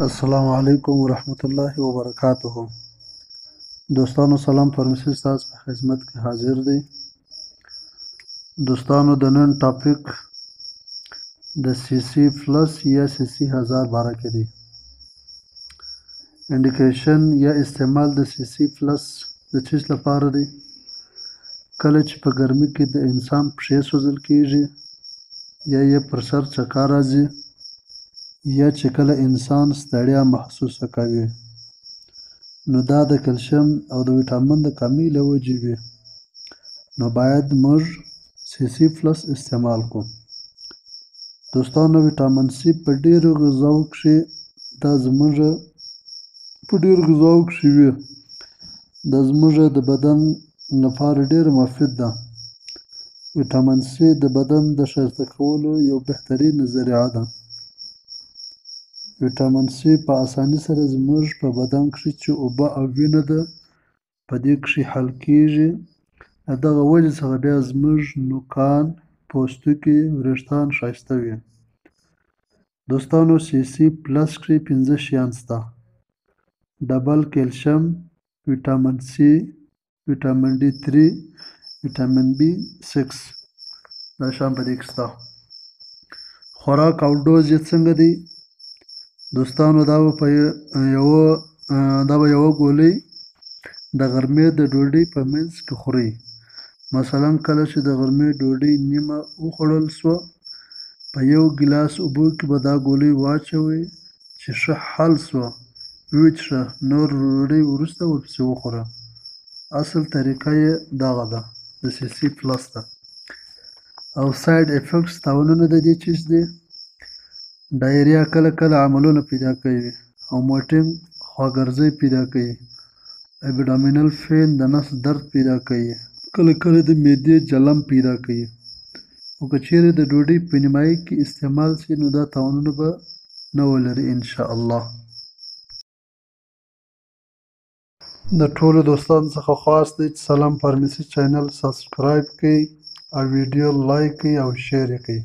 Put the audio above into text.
السلام علیکم ورحمت الله وبرکاتہ. دوستانو سلام، پرمسي ستاسو په خدمت کې حاضر دی. دوستانو د نن ټاپک د سی سی پلس یا سی سی 1000 باره کې دی. انډیکیشن یا استعمال د سی سی پلس د چیز لپاره دی؟ کله چې په ګرمي کې د انسان پښې سوځل کېږي یا یې پر سر چکر راځي یا چې کله انسان ستړیا محسوسه کوي، نو دا د کلشیم او د ویټامین د کمی له وجې وي، نو باید موږ سی سی پلس استعمال کړو. دوستانو ویټامین سی په ډېرو غذاو کښې دا زموږ په ډېرو غذاو کښې وي، دا زموږ د بدن لپاره ډېر مفید ده. ویټامین سی د بدن د ښایسته کولو یو بهترین ذریعه ده. ویټامین سی په اسانۍ سره زموږ په بدن کښې چې اوبه او وینه ده په دې کښې حل کېږي. له دغه وجې څخه بیا زموږ نوکان، پوستکي، وریښتان ښایسته وي. دوستانو سی سی پلس کښې 5 شیان شته: ډبل کیلشیم، ویټامین سی، ویټامین ډي 3، ویټامین بي 6. دا شیان په دې کښې شته. خوراک او ډوز یې څنګه دی؟ دوستانو دا به یوه ګولۍ د غرمې د ډوډۍ په منځ کې خورئ. مثلا کله چې د غرمې ډوډۍ نیمه وخوړل شوه، په یو ګیلاس اوبو کې به دا ګولۍ واچوئ چې ښه حل شوه ویې څښه، نور ډوډۍ وروسته ورپسې وخوره. اصل طریقه یې دغه ده، د سی سی پلس ده. او ساید افیکټس، تاوانونه د دې چیز دي: ډایریا کله کله عملونه پیدا کوي او موټینګ خواګرځۍ پیدا کوي. ابډامینل پین د نس درد پیدا کوي. کله کله د معدې جلن پیدا کوي. او که چیرې د ډوډۍ په نیمایي کې استعمال شي، نو دا تاوانونه به نه ولري انشاءالله. د ټولو دوستانو څخه خواست دی چې سلام فارمیسي چینل سبسکرایب کړئ او ویډیو لایک کړئ او شیر یې کړئ.